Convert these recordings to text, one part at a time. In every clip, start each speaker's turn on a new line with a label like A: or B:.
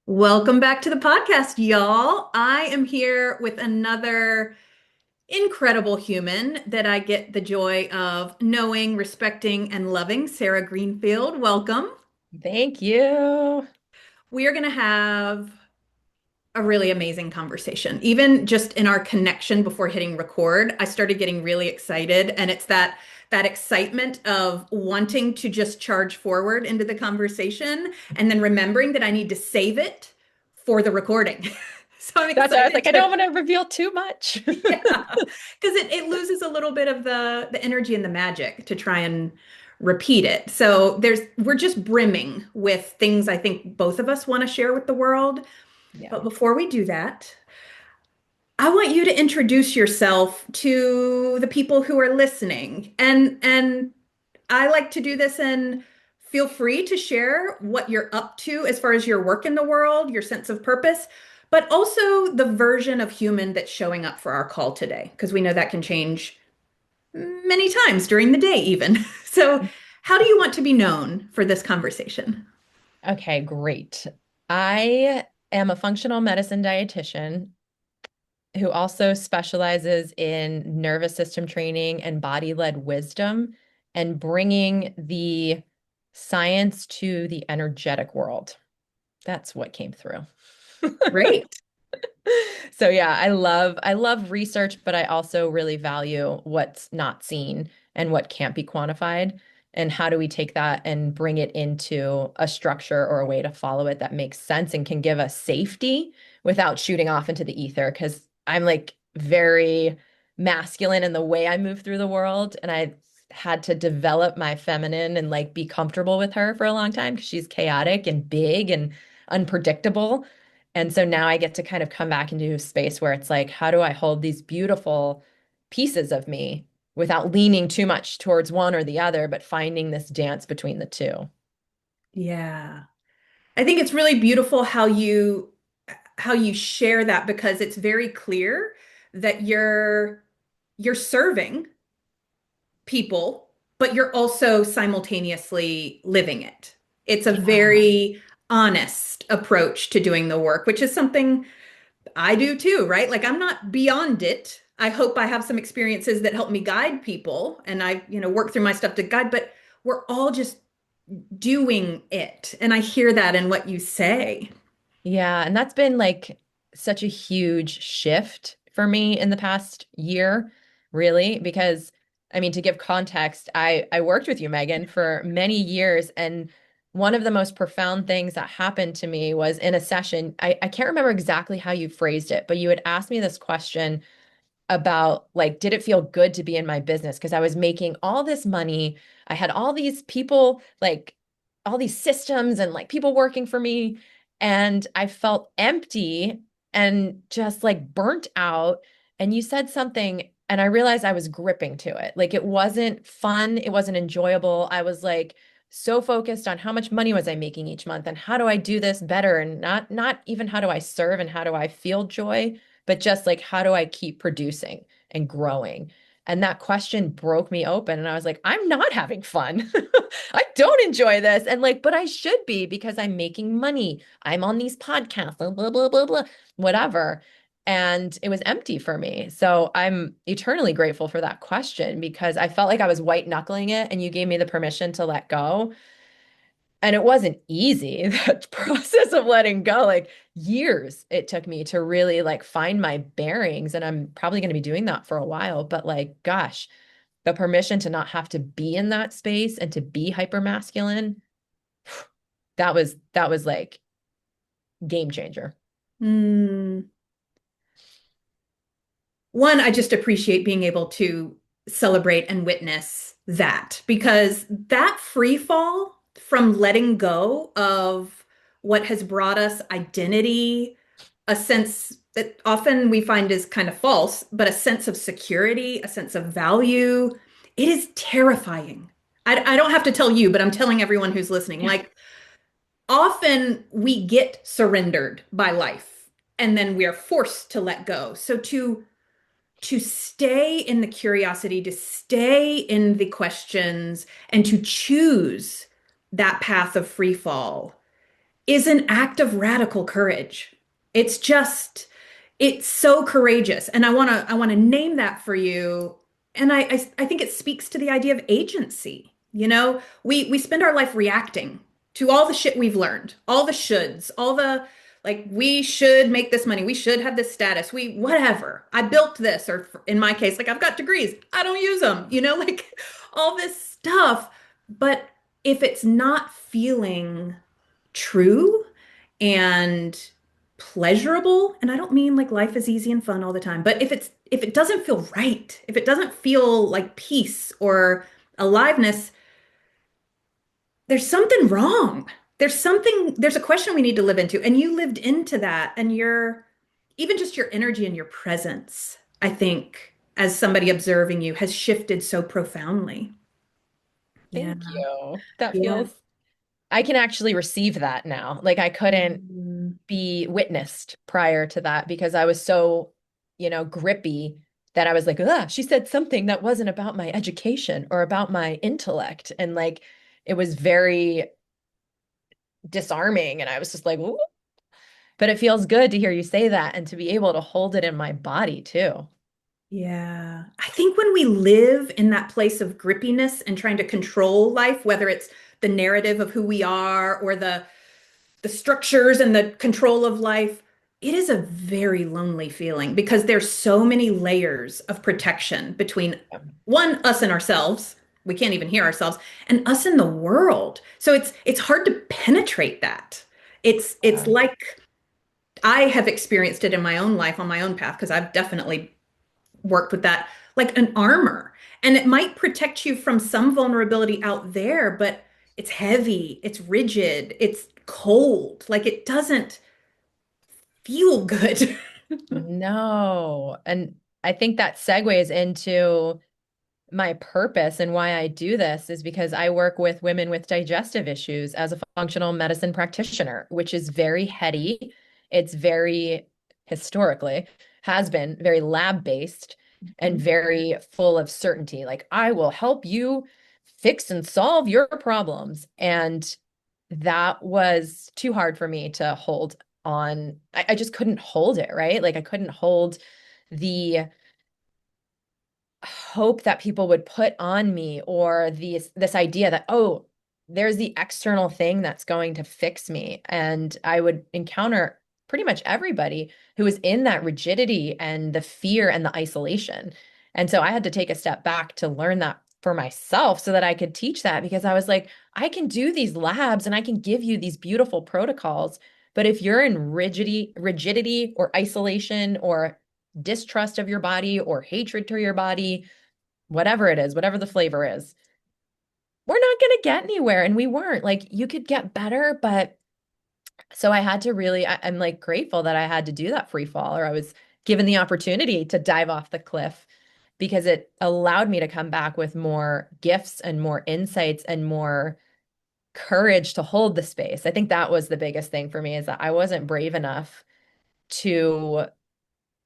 A: Welcome back to the podcast, y'all. I am here with another incredible human that I get the joy of knowing, respecting, and loving, Sarah Greenfield. Welcome.
B: Thank you.
A: We are going to have a really amazing conversation. Even just in our connection before hitting record, I started getting really excited, and it's that excitement of wanting to just charge forward into the conversation and then remembering that I need to save it for the recording. So I'm
B: That's why I was
A: excited
B: like, I
A: to,
B: don't want to reveal too much.
A: yeah, because it loses a little bit of the energy and the magic to try and repeat it. So we're just brimming with things I think both of us want to share with the world.
B: Yeah.
A: But before we do that, I want you to introduce yourself to the people who are listening. And I like to do this, and feel free to share what you're up to as far as your work in the world, your sense of purpose, but also the version of human that's showing up for our call today, because we know that can change many times during the day even. So, how do you want to be known for this conversation?
B: Okay, great. I am a functional medicine dietitian who also specializes in nervous system training and body-led wisdom and bringing the science to the energetic world. That's what came through.
A: Great.
B: So yeah, I love research, but I also really value what's not seen and what can't be quantified. And how do we take that and bring it into a structure or a way to follow it that makes sense and can give us safety without shooting off into the ether? Because I'm like very masculine in the way I move through the world. And I had to develop my feminine and like be comfortable with her for a long time because she's chaotic and big and unpredictable. And so now I get to kind of come back into a space where it's like, how do I hold these beautiful pieces of me without leaning too much towards one or the other, but finding this dance between the two?
A: Yeah. I think it's really beautiful how you share that, because it's very clear that you're serving people, but you're also simultaneously living it. It's a
B: Yeah.
A: very honest approach to doing the work, which is something I do too, right? Like, I'm not beyond it. I hope I have some experiences that help me guide people, and I work through my stuff to guide, but we're all just doing it. And I hear that in what you say.
B: Yeah, and that's been like such a huge shift for me in the past year, really, because I mean, to give context, I worked with you, Megan, for many years, and one of the most profound things that happened to me was in a session. I can't remember exactly how you phrased it, but you had asked me this question about like, did it feel good to be in my business? Because I was making all this money. I had all these people, like all these systems and like people working for me. And I felt empty and just like burnt out. And you said something, and I realized I was gripping to it. Like it wasn't fun, it wasn't enjoyable. I was like so focused on how much money was I making each month and how do I do this better and not even how do I serve and how do I feel joy, but just like, how do I keep producing and growing? And that question broke me open. And I was like, I'm not having fun. I don't enjoy this. And like, but I should be because I'm making money. I'm on these podcasts, blah, blah, blah, blah, blah, whatever. And it was empty for me. So I'm eternally grateful for that question because I felt like I was white knuckling it and you gave me the permission to let go. And it wasn't easy, that process of letting go, like years it took me to really like find my bearings. And I'm probably going to be doing that for a while. But like, gosh, the permission to not have to be in that space and to be hyper masculine, that was like game changer.
A: Hmm. One, I just appreciate being able to celebrate and witness that, because that free fall from letting go of what has brought us identity, a sense that often we find is kind of false, but a sense of security, a sense of value, it is terrifying. I don't have to tell you, but I'm telling everyone who's listening.
B: Yeah.
A: Like, often we get surrendered by life and then we are forced to let go. So to stay in the curiosity, to stay in the questions, and to choose that path of free fall is an act of radical courage. It's just, it's so courageous. And I want to name that for you. And I think it speaks to the idea of agency. You know, we spend our life reacting to all the shit we've learned, all the shoulds, all the like we should make this money, we should have this status, we whatever. I built this, or in my case, like I've got degrees, I don't use them, you know, like all this stuff. But if it's not feeling true and pleasurable, and I don't mean like life is easy and fun all the time, but if it doesn't feel right, if it doesn't feel like peace or aliveness, there's something wrong. There's a question we need to live into, and you lived into that, and your even just your energy and your presence, I think, as somebody observing you, has shifted so profoundly. Yeah.
B: Thank you. That
A: Yeah.
B: feels, I can actually receive that now. Like I couldn't
A: Mm.
B: be witnessed prior to that because I was so, grippy that I was like, ugh, she said something that wasn't about my education or about my intellect. And like, it was very disarming. And I was just like, ooh. But it feels good to hear you say that and to be able to hold it in my body too.
A: Yeah. I think when we live in that place of grippiness and trying to control life, whether it's the narrative of who we are or the structures and the control of life, it is a very lonely feeling because there's so many layers of protection between one, us and ourselves. We can't even hear ourselves, and us in the world. So it's hard to penetrate that. It's
B: Yeah.
A: like I have experienced it in my own life on my own path because I've definitely worked with that like an armor. And it might protect you from some vulnerability out there, but it's heavy, it's rigid, it's cold. Like it doesn't feel good.
B: No. And I think that segues into my purpose and why I do this is because I work with women with digestive issues as a functional medicine practitioner, which is very heady. It's very historically has been very lab based and very full of certainty. Like, I will help you fix and solve your problems. And that was too hard for me to hold on. I just couldn't hold it, right? Like, I couldn't hold the hope that people would put on me or this idea that, oh, there's the external thing that's going to fix me. And I would encounter pretty much everybody who was in that rigidity and the fear and the isolation. And so I had to take a step back to learn that for myself so that I could teach that because I was like, I can do these labs and I can give you these beautiful protocols. But if you're in rigidity or isolation or distrust of your body or hatred to your body, whatever it is, whatever the flavor is, we're not going to get anywhere. And we weren't. Like, you could get better, but so I had to really, I'm like grateful that I had to do that free fall, or I was given the opportunity to dive off the cliff because it allowed me to come back with more gifts and more insights and more courage to hold the space. I think that was the biggest thing for me is that I wasn't brave enough to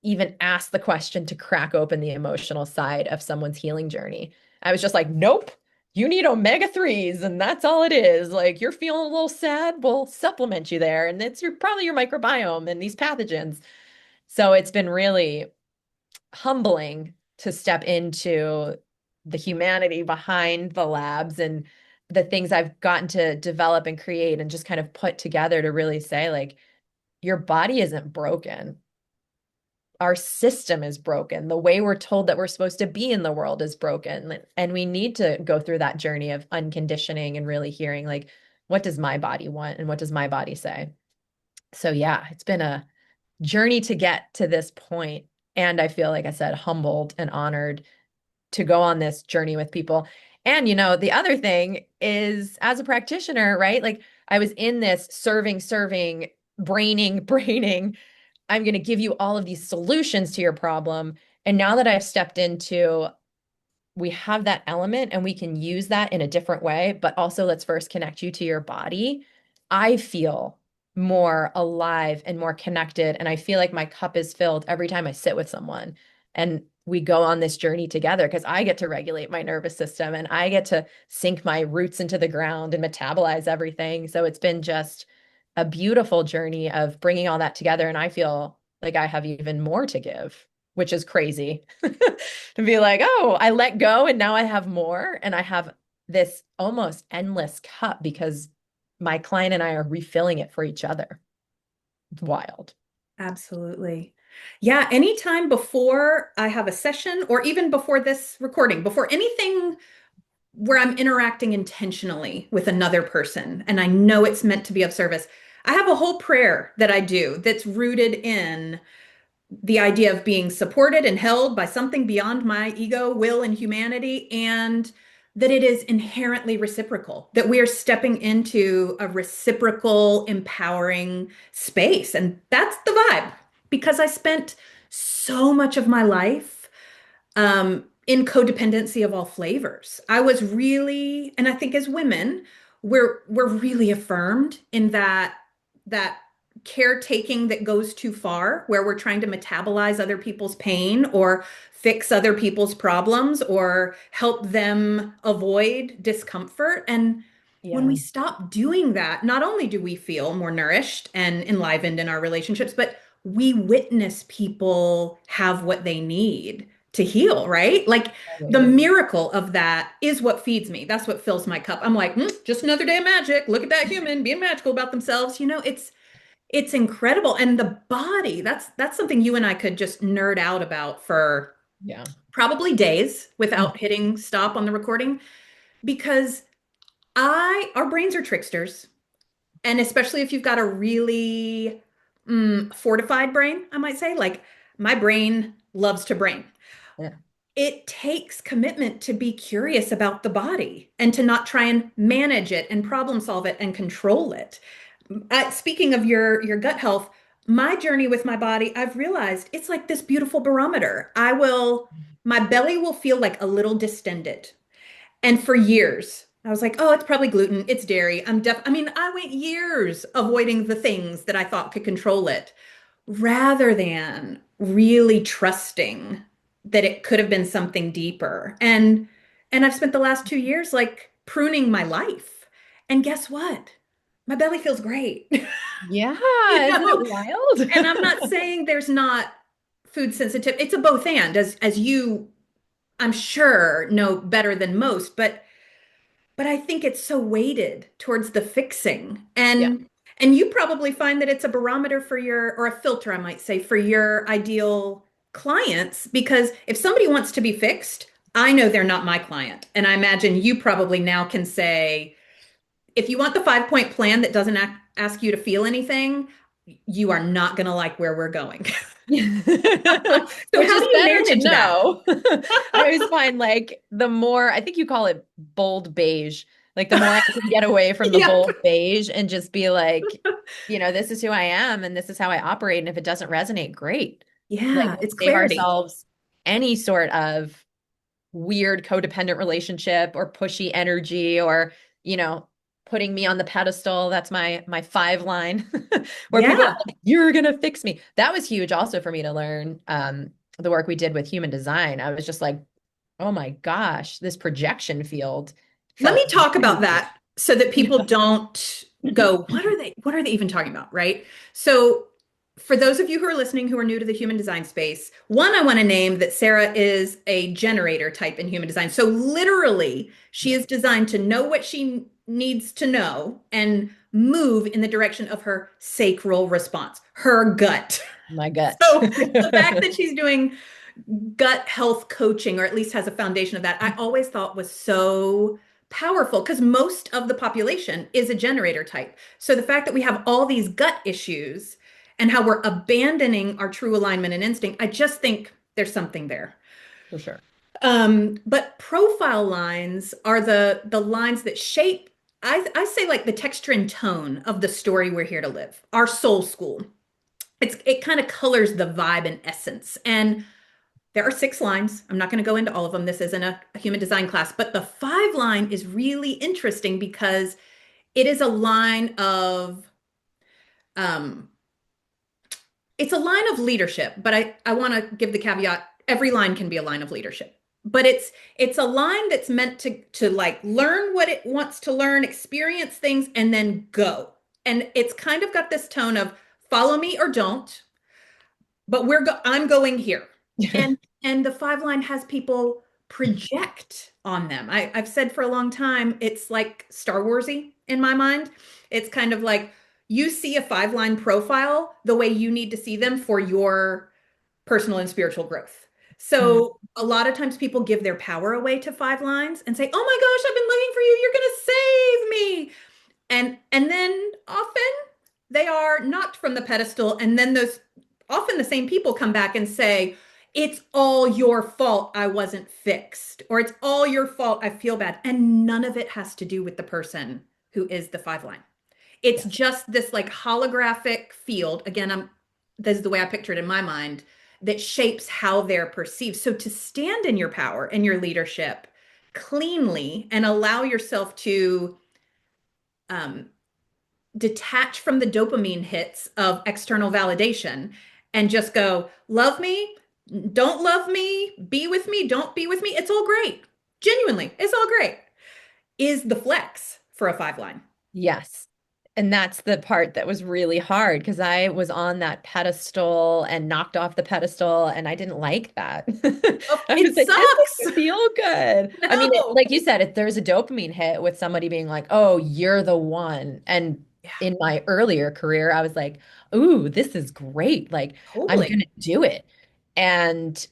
B: even ask the question to crack open the emotional side of someone's healing journey. I was just like, nope, you need omega 3s, and that's all it is. Like, you're feeling a little sad, we'll supplement you there. And it's probably your microbiome and these pathogens. So it's been really humbling to step into the humanity behind the labs and the things I've gotten to develop and create and just kind of put together to really say, like, your body isn't broken, our system is broken. The way we're told that we're supposed to be in the world is broken. And we need to go through that journey of unconditioning and really hearing, like, what does my body want and what does my body say? So, yeah, it's been a journey to get to this point. And I feel, like I said, humbled and honored to go on this journey with people. And, the other thing is as a practitioner, right? Like, I was in this serving, braining. I'm going to give you all of these solutions to your problem. And now that I've stepped into, we have that element and we can use that in a different way, but also let's first connect you to your body. I feel more alive and more connected. And I feel like my cup is filled every time I sit with someone and we go on this journey together because I get to regulate my nervous system and I get to sink my roots into the ground and metabolize everything. So it's been just a beautiful journey of bringing all that together. And I feel like I have even more to give, which is crazy to be like, oh, I let go and now I have more. And I have this almost endless cup because my client and I are refilling it for each other. It's wild.
A: Absolutely. Yeah, anytime before I have a session or even before this recording, before anything where I'm interacting intentionally with another person and I know it's meant to be of service, I have a whole prayer that I do that's rooted in the idea of being supported and held by something beyond my ego, will, and humanity, and that it is inherently reciprocal, that we are stepping into a reciprocal, empowering space. And that's the vibe because I spent so much of my life in codependency of all flavors. I was really, and I think as women, we're really affirmed in that caretaking that goes too far, where we're trying to metabolize other people's pain or fix other people's problems or help them avoid discomfort. And when we
B: Yeah.
A: stop doing that, not only do we feel more nourished and enlivened in our relationships, but we witness people have what they need to heal, right? Like the
B: Totally.
A: miracle of that is what feeds me. That's what fills my cup. I'm like, just another day of magic. Look at that human being magical about themselves. It's incredible. And the body, that's something you and I could just nerd out about for
B: Yeah.
A: probably days
B: Mm.
A: without hitting stop on the recording because I our brains are tricksters. And especially if you've got a really fortified brain, I might say, like my brain loves to brain.
B: Yeah.
A: It takes commitment to be curious about the body and to not try and manage it and problem solve it and control it. Speaking of your gut health, my journey with my body, I've realized it's like this beautiful barometer. My belly will feel like a little distended. And for years, I was like, oh, it's probably gluten, it's dairy. I mean, I went years avoiding the things that I thought could control it rather than really trusting that it could have been something deeper. And I've spent the last 2 years like pruning my life. And guess what? My belly feels great.
B: Yeah.
A: You
B: Isn't it
A: know, and I'm not
B: wild?
A: saying there's not food sensitive. It's a both and as you I'm sure know better than most, but I think it's so weighted towards the fixing.
B: Yeah.
A: And you probably find that it's a barometer for your or a filter, I might say, for your ideal clients because if somebody wants to be fixed, I know they're not my client. And I imagine you probably now can say, if you want the 5 point plan that doesn't ask you to feel anything, you are not going to like where we're going. So
B: Which
A: how
B: is
A: do you
B: better to
A: manage that?
B: know. I always find like the more, I think you call it bold beige, like the more I can get away from the
A: Yep.
B: bold beige and just be like, this is who I am and this is how I operate. And if it doesn't resonate, great. Like
A: Yeah,
B: let's
A: it's
B: save
A: clarity.
B: ourselves any sort of weird codependent relationship or pushy energy or, you know, putting me on the pedestal. That's my 5 line where people are
A: Yeah.
B: like, you're gonna fix me. That was huge also for me to learn the work we did with human design. I was just like, oh my gosh, this projection field
A: Let me
B: felt
A: talk about
B: huge.
A: that so that
B: Yeah.
A: people don't go, what are they even talking about, right? So for those of you who are listening who are new to the human design space, one, I want to name that Sarah is a generator type in human design. So literally, she
B: Yeah.
A: is designed to know what she needs to know and move in the direction of her sacral response, her gut.
B: My gut.
A: So the fact that she's doing gut health coaching, or at least has a foundation of that, I always thought was so powerful because most of the population is a generator type. So the fact that we have all these gut issues and how we're abandoning our true alignment and instinct, I just think there's something there.
B: For sure.
A: But profile lines are the lines that shape, I say like the texture and tone of the story we're here to live, our soul school. It kind of colors the vibe and essence. And there are 6 lines. I'm not going to go into all of them. This isn't a human design class, but the 5 line is really interesting because it is a line of um, it's a line of leadership, but I want to give the caveat, every line can be a line of leadership. But it's a line that's meant to like learn what it wants to learn, experience things, and then go. And it's kind of got this tone of follow me or don't, but I'm going here. And the five line has people project on them. I've said for a long time, it's like Star Warsy in my mind. It's kind of like you see a five line profile the way you need to see them for your personal and spiritual growth.
B: Mm.
A: So a lot of times people give their power away to five lines and say, "Oh my gosh, I've been looking for you. You're going to save me." And then often they are knocked from the pedestal, and then those often the same people come back and say, "It's all your fault I wasn't fixed," or "It's all your fault I feel bad." And none of it has to do with the person who is the five line. It's
B: Yes.
A: just this like holographic field. Again, this is the way I picture it in my mind, that shapes how they're perceived. So to stand in your power and your leadership cleanly and allow yourself to um, detach from the dopamine hits of external validation and just go, love me, don't love me, be with me, don't be with me. It's all great. Genuinely, it's all great. Is the flex for a five line.
B: Yes. And that's the part that was really hard because I was on that pedestal and knocked off the pedestal, and I didn't like that.
A: Oh,
B: I
A: it
B: was like, this
A: sucks.
B: doesn't feel good. I mean,
A: No.
B: like you said, there's a dopamine hit with somebody being like, oh, you're the one. And
A: Yeah,
B: in my earlier career, I was like, ooh, this is great. Like, I'm
A: totally.
B: gonna do it. And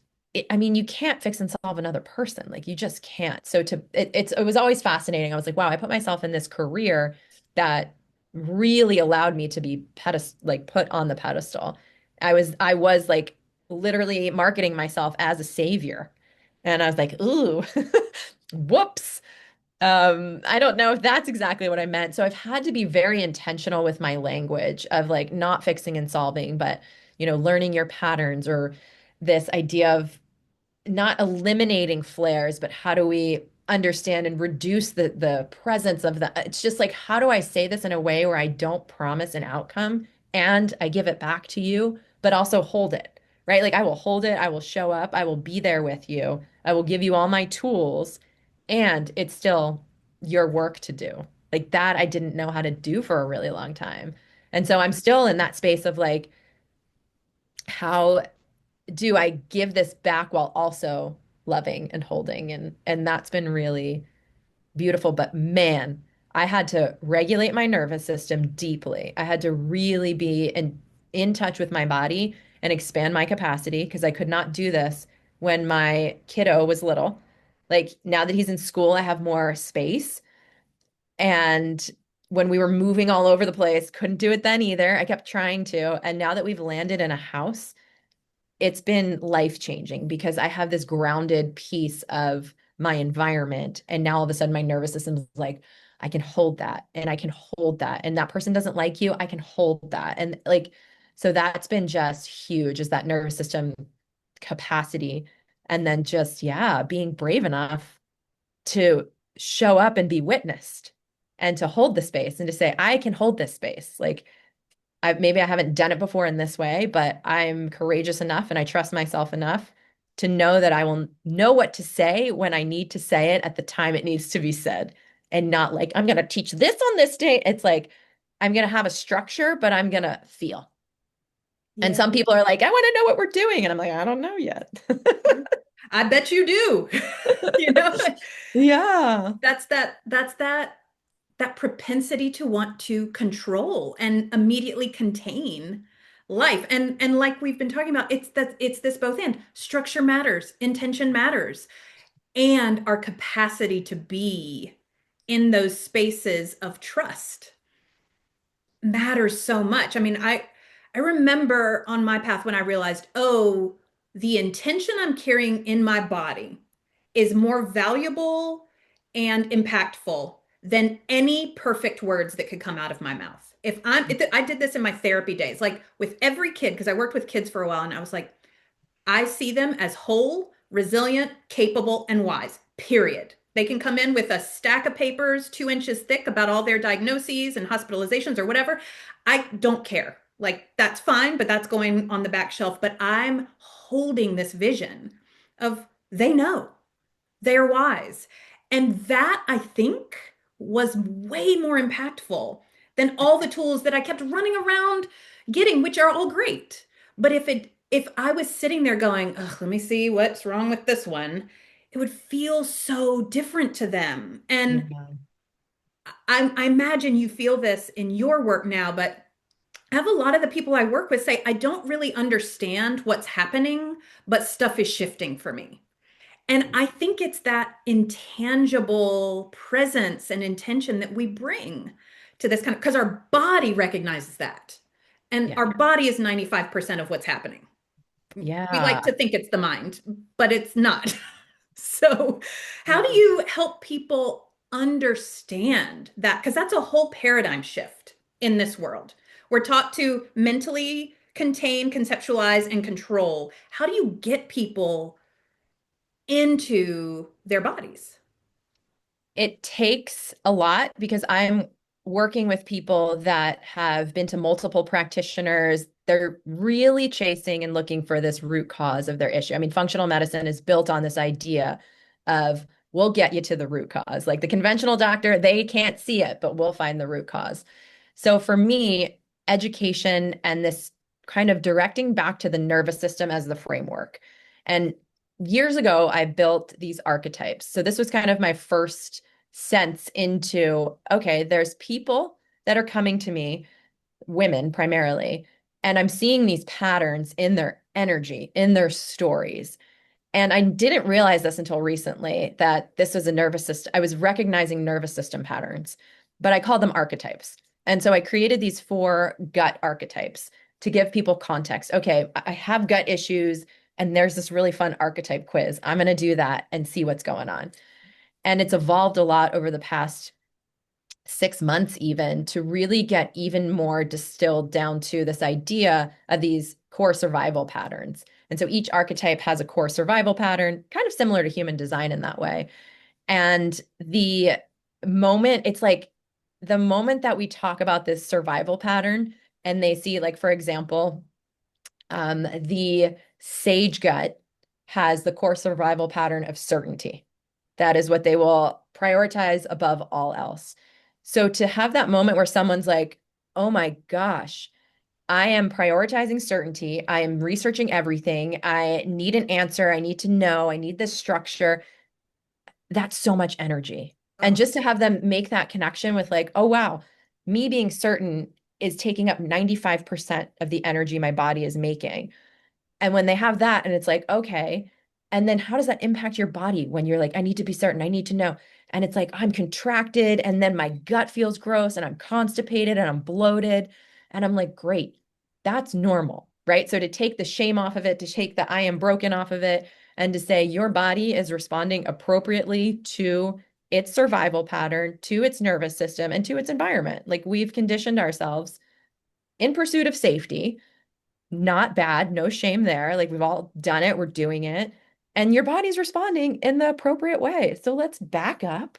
B: I mean, you can't fix and solve another person. Like, you just can't. So it was always fascinating. I was like, wow, I put myself in this career that really allowed me to be like put on the pedestal. I was like literally marketing myself as a savior. And I was like, ooh, whoops. I don't know if that's exactly what I meant. So I've had to be very intentional with my language of like not fixing and solving, but learning your patterns, or this idea of not eliminating flares, but how do we understand and reduce the presence of the, it's just like, how do I say this in a way where I don't promise an outcome and I give it back to you, but also hold it, right? Like I will hold it, I will show up, I will be there with you, I will give you all my tools, and it's still your work to do. Like that I didn't know how to do for a really long time. And so I'm still in that space of like, how do I give this back while also loving and holding? And that's been really beautiful. But man, I had to regulate my nervous system deeply. I had to really be in touch with my body and expand my capacity because I could not do this when my kiddo was little. Like now that he's in school, I have more space. And when we were moving all over the place, couldn't do it then either. I kept trying to. And now that we've landed in a house, it's been life changing because I have this grounded piece of my environment. And now all of a sudden, my nervous system is like, I can hold that and I can hold that. And that person doesn't like you, I can hold that. And like, so that's been just huge, is that nervous system capacity. And then just, yeah, being brave enough to show up and be witnessed and to hold the space and to say, I can hold this space. Like, maybe I haven't done it before in this way, but I'm courageous enough and I trust myself enough to know that I will know what to say when I need to say it at the time it needs to be said. And not like, I'm going to teach this on this day. It's like, I'm going to have a structure, but I'm going to feel. And
A: Yeah.
B: some people are like, I want to know what we're doing. And I'm like, I don't know yet.
A: I bet you do. You know,
B: Yeah.
A: that's that propensity to want to control and immediately contain life. And like we've been talking about, it's this both and structure matters, intention matters, and our capacity to be in those spaces of trust matters so much. I mean, I remember on my path when I realized, oh, the intention I'm carrying in my body is more valuable and impactful than any perfect words that could come out of my mouth. I did this in my therapy days, like with every kid, because I worked with kids for a while, and I was like, I see them as whole, resilient, capable, and wise, period. They can come in with a stack of papers 2 inches thick about all their diagnoses and hospitalizations or whatever. I don't care. Like, that's fine, but that's going on the back shelf. But I'm holding this vision of they know, they're wise. And that I think was way more impactful than all the tools that I kept running around getting, which are all great. But if I was sitting there going, "Ugh, let me see what's wrong with this one," it would feel so different to them. And
B: Yeah.
A: I imagine you feel this in your work now, but I have a lot of the people I work with say, I don't really understand what's happening, but stuff is shifting for me. And I think it's that intangible presence and intention that we bring to this kind of, because our body recognizes that. And
B: Yeah.
A: our body is 95% of what's happening. We like
B: Yeah.
A: to think it's the mind, but it's not. So, how do
B: Yeah.
A: you help people understand that? Because that's a whole paradigm shift in this world. We're taught to mentally contain, conceptualize, and control. How do you get people into their bodies?
B: It takes a lot because I'm working with people that have been to multiple practitioners. They're really chasing and looking for this root cause of their issue. I mean, functional medicine is built on this idea of we'll get you to the root cause. Like the conventional doctor, they can't see it, but we'll find the root cause. So for me, education and this kind of directing back to the nervous system as the framework. And years ago, I built these archetypes. So this was kind of my first sense into, okay, there's people that are coming to me, women primarily, and I'm seeing these patterns in their energy, in their stories. And I didn't realize this until recently that this was a nervous system. I was recognizing nervous system patterns, but I called them archetypes. And so I created these four gut archetypes to give people context. Okay, I have gut issues, and there's this really fun archetype quiz. I'm going to do that and see what's going on. And it's evolved a lot over the past 6 months, even to really get even more distilled down to this idea of these core survival patterns. And so each archetype has a core survival pattern, kind of similar to human design in that way. And it's like the moment that we talk about this survival pattern and they see, like, for example, the sage gut has the core survival pattern of certainty. That is what they will prioritize above all else. So to have that moment where someone's like, oh my gosh, I am prioritizing certainty. I am researching everything. I need an answer. I need to know. I need this structure. That's so much energy. And
A: Oh,
B: just to have them make that connection with, like, oh, wow, me being certain is taking up 95% of the energy my body is making. And when they have that, and it's like, okay, and then how does that impact your body when you're like, I need to be certain, I need to know. And it's like, I'm contracted, and then my gut feels gross, and I'm constipated, and I'm bloated. And I'm like, great, that's normal, right? So to take the shame off of it, to take the I am broken off of it, and to say your body is responding appropriately to its survival pattern, to its nervous system, and to its environment. Like we've conditioned ourselves in pursuit of safety, not bad, no shame there. Like we've all done it, we're doing it, and your body's responding in the appropriate way. So let's back up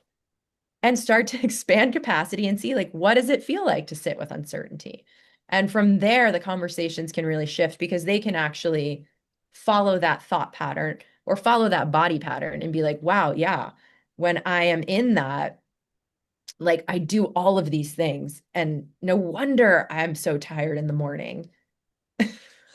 B: and start to expand capacity and see, like, what does it feel like to sit with uncertainty? And from there, the conversations can really shift because they can actually follow that thought pattern or follow that body pattern and be like, wow, yeah, when I am in that, like I do all of these things. And no wonder I'm so tired in the morning.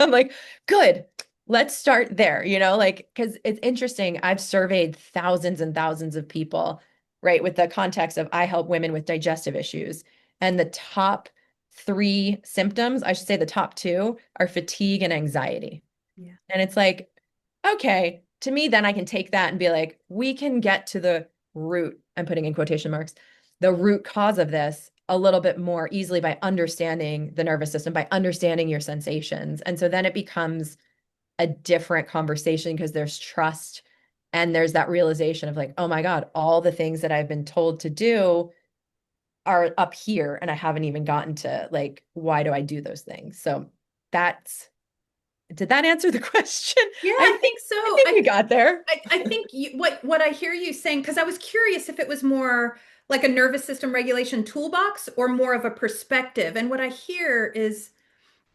B: I'm like, good. Let's start there, like, because it's interesting. I've surveyed thousands and thousands of people, right, with the context of I help women with digestive issues. And the top three symptoms, I should say the top two, are fatigue and anxiety.
A: yeah.
B: And it's like, okay, to me, then I can take that and be like, we can get to the root, I'm putting in quotation marks, the root cause of this a little bit more easily by understanding the nervous system, by understanding your sensations. And so then it becomes a different conversation because there's trust and there's that realization of, like, oh my God, all the things that I've been told to do are up here and I haven't even gotten to, like, why do I do those things? So that's did that answer the question?
A: Yeah,
B: I
A: I
B: think
A: think so.
B: I think we got there.
A: I think what I hear you saying, because I was curious if it was more like a nervous system regulation toolbox or more of a perspective. And what I hear is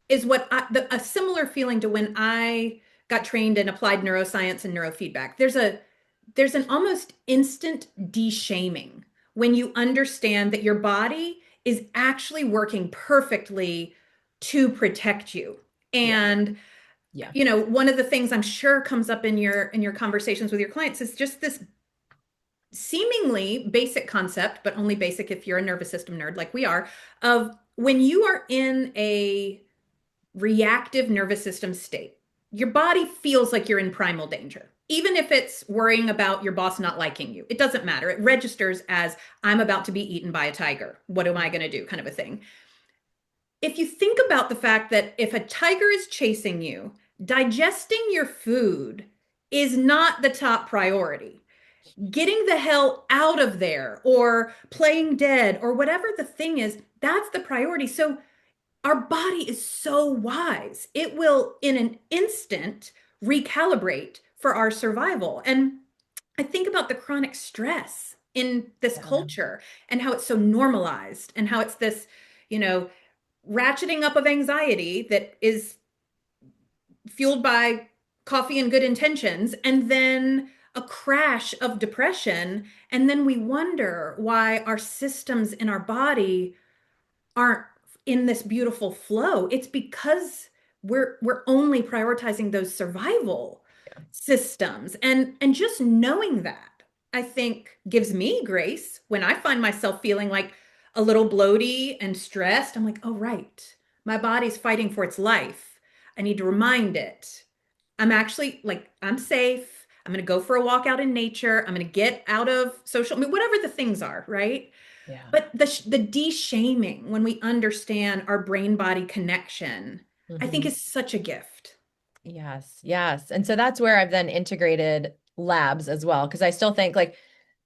A: a similar feeling to when I got trained in applied neuroscience and neurofeedback. There's an almost instant de-shaming when you understand that your body is actually working perfectly to protect you.
B: Yeah.
A: And
B: Yeah.
A: one of the things I'm sure comes up in your conversations with your clients is just this seemingly basic concept, but only basic if you're a nervous system nerd like we are, of when you are in a reactive nervous system state, your body feels like you're in primal danger. Even if it's worrying about your boss not liking you, it doesn't matter. It registers as I'm about to be eaten by a tiger. What am I going to do? Kind of a thing. If you think about the fact that if a tiger is chasing you, digesting your food is not the top priority. Getting the hell out of there or playing dead or whatever the thing is, that's the priority. So our body is so wise. It will, in an instant, recalibrate for our survival. And I think about the chronic stress in this
B: Yeah.
A: culture and how it's so normalized and how it's this, you know, ratcheting up of anxiety that is fueled by coffee and good intentions, and then a crash of depression. And then we wonder why our systems in our body aren't in this beautiful flow. It's because we're only prioritizing those survival systems. And just knowing that, I think gives me grace when I find myself feeling like a little bloaty and stressed. I'm like, oh right, my body's fighting for its life. I need to remind it. I'm actually like, I'm safe. I'm going to go for a walk out in nature. I'm going to get out of social media, whatever the things are, right?
B: Yeah.
A: But the de-shaming when we understand our brain body connection, I think
B: Mhm.
A: is such a gift.
B: Yes, yes. And so that's where I've then integrated labs as well, because I still think like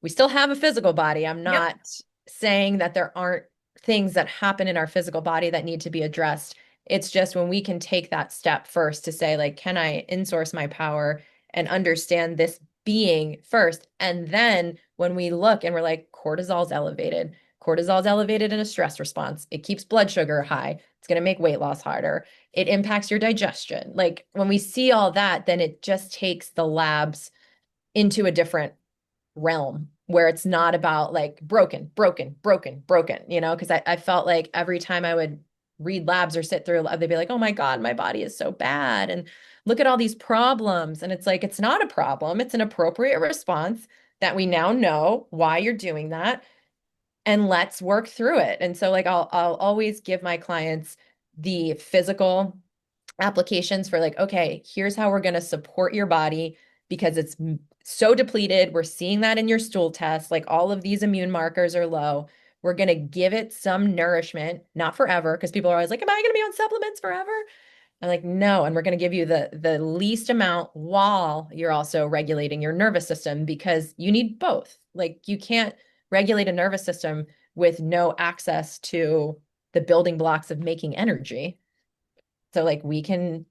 B: we still have a physical body. I'm
A: Yep.
B: not saying that there aren't things that happen in our physical body that need to be addressed. It's just when we can take that step first to say, like, can I insource my power and understand this being first? And then when we look and we're like, cortisol's elevated in a stress response. It keeps blood sugar high. It's going to make weight loss harder. It impacts your digestion. Like when we see all that, then it just takes the labs into a different realm where it's not about like broken, broken, broken, broken, because I felt like every time I would read labs or sit through a lab, they'd be like, oh my God, my body is so bad. And look at all these problems. And it's like, it's not a problem. It's an appropriate response that we now know why you're doing that. And let's work through it. And so like I'll always give my clients the physical applications for like, okay, here's how we're going to support your body because it's so depleted. We're seeing that in your stool test. Like all of these immune markers are low. We're going to give it some nourishment, not forever, because people are always like, am I going to be on supplements forever? I'm like, no, and we're going to give you the least amount while you're also regulating your nervous system because you need both. Like you can't regulate a nervous system with no access to the building blocks of making energy. So like we can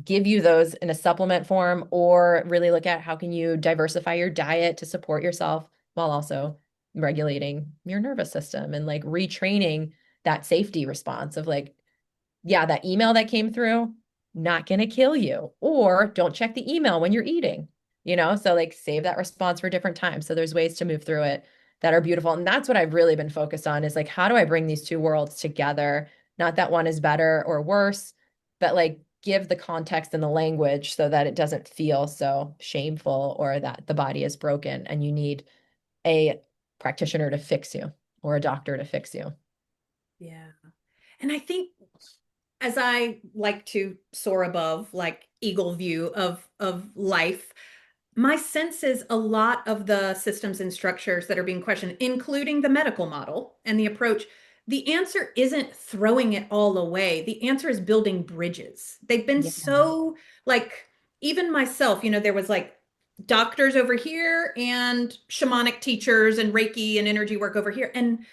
B: give you those in a supplement form or really look at how can you diversify your diet to support yourself while also regulating your nervous system and like retraining that safety response of like, yeah, that email that came through, not going to kill you. Or don't check the email when you're eating, So like save that response for different times. So there's ways to move through it that are beautiful. And that's what I've really been focused on is like, how do I bring these two worlds together? Not that one is better or worse, but like give the context and the language so that it doesn't feel so shameful or that the body is broken and you need a practitioner to fix you or a doctor to fix you.
A: Yeah. And I think as I like to soar above like eagle view of life, my sense is a lot of the systems and structures that are being questioned, including the medical model and the approach, the answer isn't throwing it all away. The answer is building bridges. They've been
B: Yeah.
A: so like, even myself, there was like doctors over here and shamanic teachers and Reiki and energy work over here. And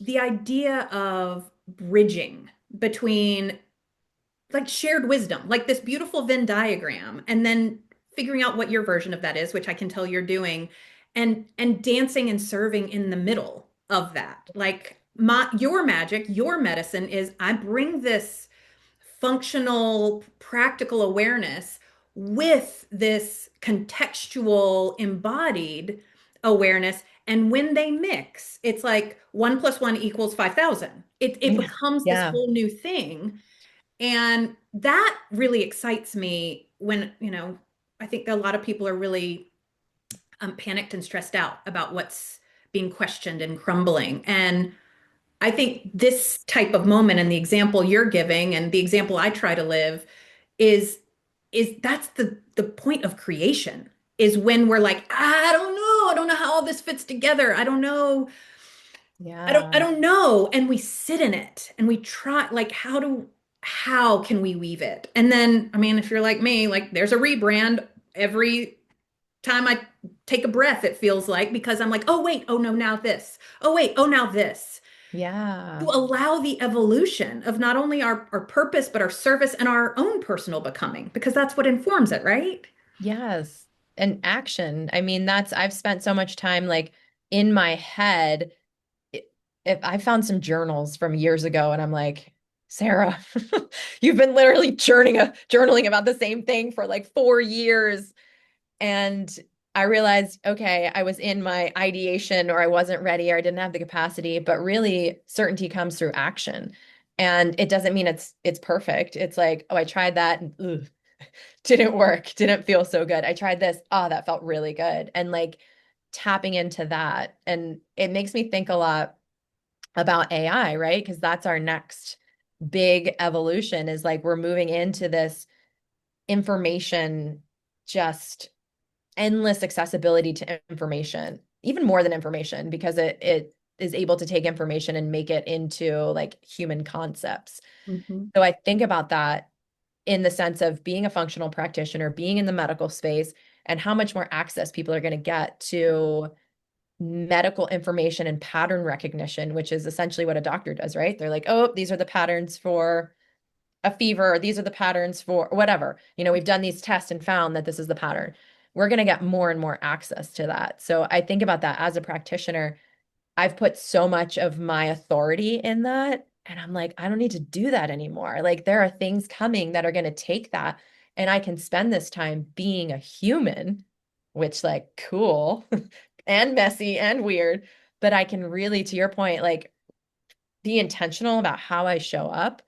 A: the idea of bridging between like shared wisdom, like this beautiful Venn diagram, and then figuring out what your version of that is, which I can tell you're doing, and dancing and serving in the middle of that. Like your magic, your medicine is I bring this functional, practical awareness with this contextual, embodied awareness. And when they mix, it's like 1 + 1 = 5,000. It
B: Yeah.
A: becomes this
B: Yeah.
A: whole new thing. And that really excites me when, I think a lot of people are really panicked and stressed out about what's being questioned and crumbling. And I think this type of moment and the example you're giving and the example I try to live is that's the point of creation is when we're like, I don't know how all this fits together. I don't know. I
B: Yeah.
A: don't know. And we sit in it and we try like how can we weave it? And then, I mean, if you're like me, like there's a rebrand every time I take a breath, it feels like, because I'm like, oh wait, oh no, now this. Oh wait, oh now this. To
B: Yeah.
A: allow the evolution of not only our purpose, but our service and our own personal becoming, because that's what informs it, right?
B: Yes. And action. I mean, I've spent so much time like in my head. i- If I found some journals from years ago and I'm like, Sarah, you've been literally journaling about the same thing for like 4 years. And I realized, okay, I was in my ideation or I wasn't ready or I didn't have the capacity, but really certainty comes through action. And it doesn't mean it's perfect. It's like, oh, I tried that and ugh, didn't work, didn't feel so good. I tried this, oh, that felt really good. And like tapping into that. And it makes me think a lot about AI, right? Because that's our next big evolution is like we're moving into this information just endless accessibility to information, even more than information, because it is able to take information and make it into like human concepts.
A: Mhm.
B: So I think about that in the sense of being a functional practitioner, being in the medical space, and how much more access people are going to get to medical information and pattern recognition, which is essentially what a doctor does, right? They're like, oh, these are the patterns for a fever, or these are the patterns for whatever. We've done these tests and found that this is the pattern. We're going to get more and more access to that. So I think about that as a practitioner. I've put so much of my authority in that. And I'm like, I don't need to do that anymore. Like, there are things coming that are going to take that. And I can spend this time being a human, which, like, cool and messy and weird. But I can really, to your point, like, be intentional about how I show up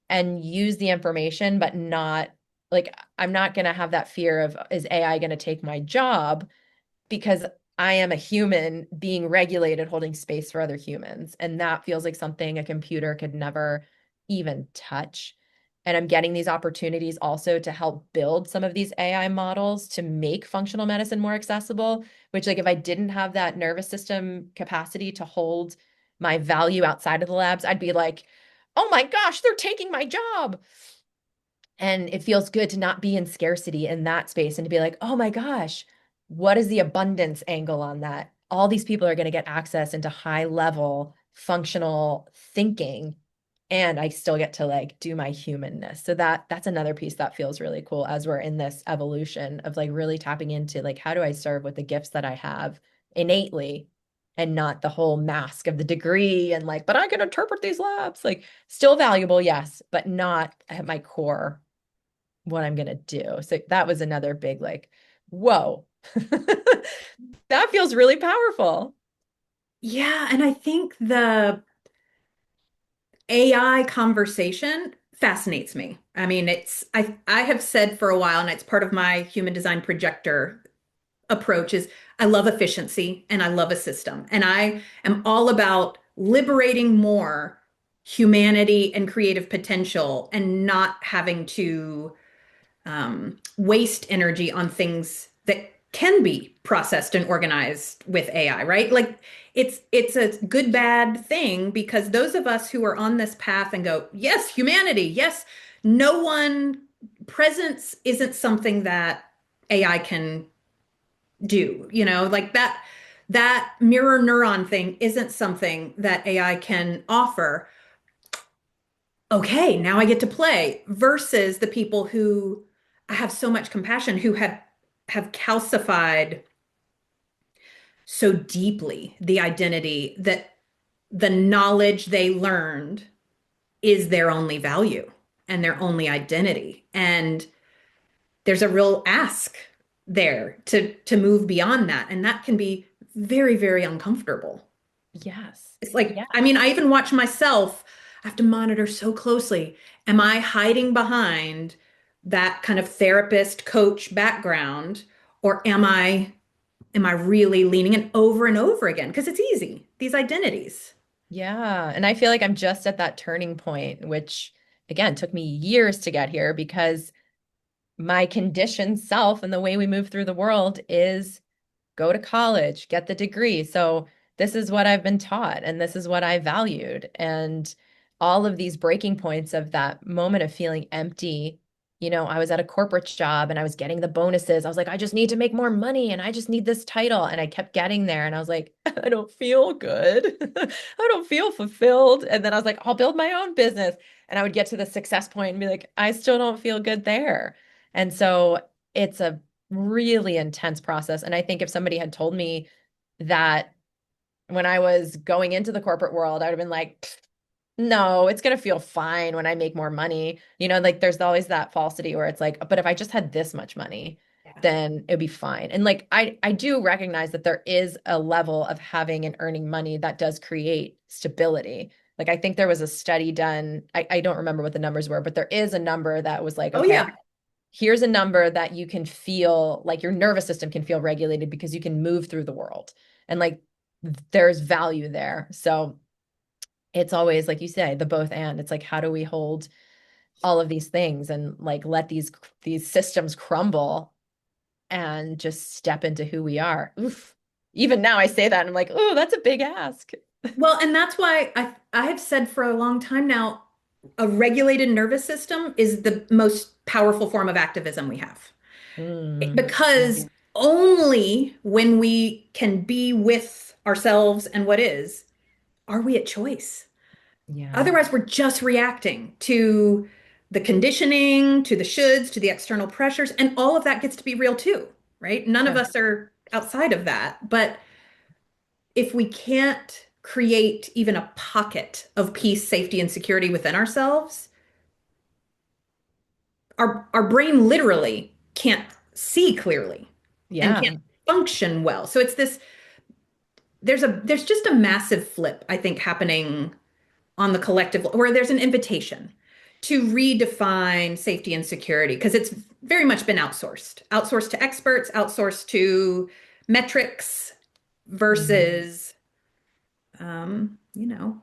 B: and use the information, but not like I'm not going to have that fear of is AI going to take my job because I am a human being regulated, holding space for other humans. And that feels like something a computer could never even touch. And I'm getting these opportunities also to help build some of these AI models to make functional medicine more accessible, which, like, if I didn't have that nervous system capacity to hold my value outside of the labs, I'd be like, oh my gosh, they're taking my job. And it feels good to not be in scarcity in that space and to be like, oh my gosh, what is the abundance angle on that? All these people are going to get access into high level functional thinking. And I still get to like do my humanness. So that's another piece that feels really cool as we're in this evolution of like really tapping into like how do I serve with the gifts that I have innately and not the whole mask of the degree and like, but I can interpret these labs. Like still valuable, yes, but not at my core what I'm gonna do. So that was another big like, whoa, that feels really powerful.
A: Yeah, and I think the AI conversation fascinates me. I mean, I have said for a while, and it's part of my human design projector approach is I love efficiency and I love a system. And I am all about liberating more humanity and creative potential and not having to waste energy on things that can be processed and organized with AI, right? Like it's a good bad thing because those of us who are on this path and go, yes, humanity, yes, no one presence isn't something that AI can do, like that mirror neuron thing isn't something that AI can offer. Okay, now I get to play versus the people who I have so much compassion who have calcified so deeply the identity that the knowledge they learned is their only value and their only identity. And there's a real ask there to move beyond that. And that can be very, very uncomfortable.
B: Yes.
A: It's like,
B: Yeah.
A: I mean, I even watch myself. I have to monitor so closely. Am I hiding behind that kind of therapist coach background, or am I really leaning in over and over again? Because it's easy, these identities.
B: Yeah. And I feel like I'm just at that turning point, which again took me years to get here because my conditioned self and the way we move through the world is go to college, get the degree. So this is what I've been taught and this is what I valued. And all of these breaking points of that moment of feeling empty. I was at a corporate job and I was getting the bonuses. I was like, I just need to make more money and I just need this title. And I kept getting there and I was like, I don't feel good. I don't feel fulfilled. And then I was like, I'll build my own business. And I would get to the success point and be like, I still don't feel good there. And so it's a really intense process. And I think if somebody had told me that when I was going into the corporate world, I would have been like, no, it's going to feel fine when I make more money. Like there's always that falsity where it's like, but if I just had this much money,
A: Yeah.
B: then it'd be fine. And like I do recognize that there is a level of having and earning money that does create stability. Like I think there was a study done, I don't remember what the numbers were, but there is a number that was like,
A: Oh,
B: okay,
A: yeah.
B: here's a number that you can feel like your nervous system can feel regulated because you can move through the world. And like there's value there. So it's always like you say, the both and. It's like how do we hold all of these things and like let these systems crumble and just step into who we are. Oof. Even now I say that and I'm like, oh, that's a big ask.
A: Well, and that's why I have said for a long time now, a regulated nervous system is the most powerful form of activism we have.
B: Yeah.
A: Because only when we can be with ourselves and what is, are we at choice.
B: Yeah.
A: Otherwise, we're just reacting to the conditioning, to the shoulds, to the external pressures, and all of that gets to be real too, right? None of
B: Yeah.
A: us are outside of that. But if we can't create even a pocket of peace, safety, and security within ourselves, our brain literally can't see clearly and can't
B: Yeah.
A: function well. So it's this there's just a massive flip, I think, happening on the collective, where there's an invitation to redefine safety and security because it's very much been outsourced to experts, outsourced to metrics
B: Mhm.
A: versus you know,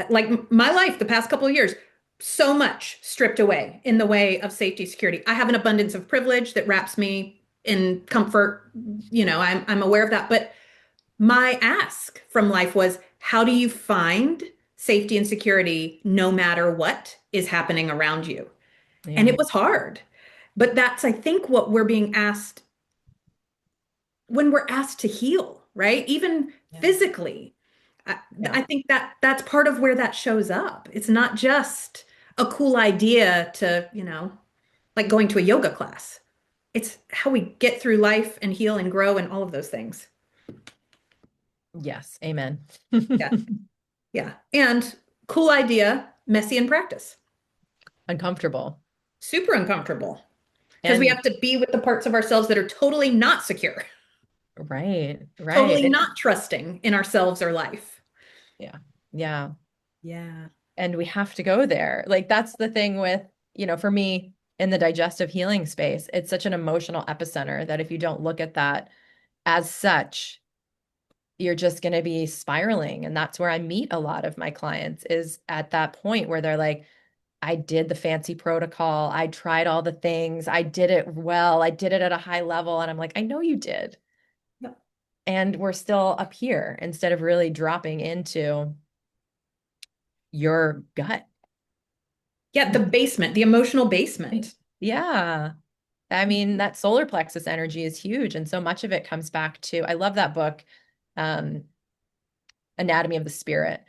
A: like my life the past couple of years, so much stripped away in the way of safety security. I have an abundance of privilege that wraps me in comfort. I'm aware of that, but my ask from life was, how do you find safety and security no matter what is happening around you? And
B: Yeah.
A: it was hard. But that's, I think, what we're being asked when we're asked to heal, right? Even
B: Yeah.
A: physically. I,
B: Yeah.
A: I think that that's part of where that shows up. It's not just a cool idea to, like going to a yoga class. It's how we get through life and heal and grow and all of those things.
B: Yes. Amen.
A: Yeah. Yeah. And cool idea, messy in practice.
B: Uncomfortable.
A: Super uncomfortable because we
B: And
A: have to be with the parts of ourselves that are totally not secure,
B: right, right.
A: totally not trusting in ourselves or life.
B: Yeah. Yeah.
A: Yeah.
B: And we have to go there. Like that's the thing with, for me in the digestive healing space, it's such an emotional epicenter that if you don't look at that as such, you're just going to be spiraling. And that's where I meet a lot of my clients is at that point where they're like, I did the fancy protocol. I tried all the things. I did it well. I did it at a high level. And I'm like, I know you did.
A: Yep.
B: And we're still up here instead of really dropping into your gut.
A: Yeah. The basement, the emotional basement.
B: Yeah. I mean, that solar plexus energy is huge. And so much of it comes back to, I love that book, um, Anatomy of the Spirit,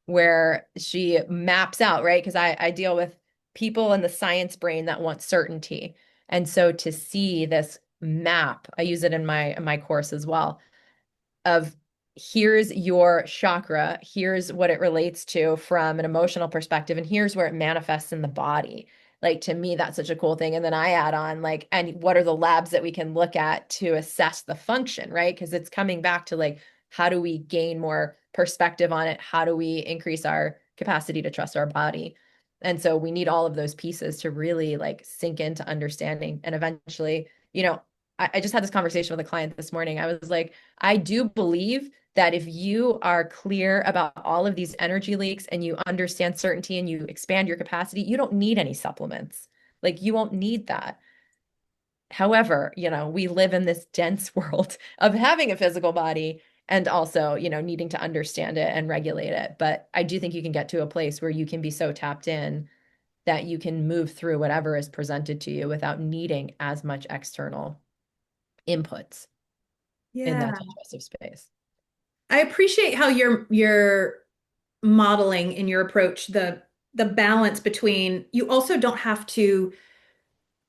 B: where she maps out, right? Because I deal with people in the science brain that want certainty. And so to see this map, I use it in my course as well, of here's your chakra, here's what it relates to from an emotional perspective, and here's where it manifests in the body. Like to me, that's such a cool thing. And then I add on like, and what are the labs that we can look at to assess the function, right? Because it's coming back to like, how do we gain more perspective on it? How do we increase our capacity to trust our body? And so we need all of those pieces to really like sink into understanding. And eventually, I just had this conversation with a client this morning. I was like, I do believe that if you are clear about all of these energy leaks and you understand certainty and you expand your capacity, you don't need any supplements. Like you won't need that. However, we live in this dense world of having a physical body and also, needing to understand it and regulate it. But I do think you can get to a place where you can be so tapped in that you can move through whatever is presented to you without needing as much external inputs in that
A: Yeah.
B: digestive space.
A: I appreciate how you're modeling in your approach the balance between you also don't have to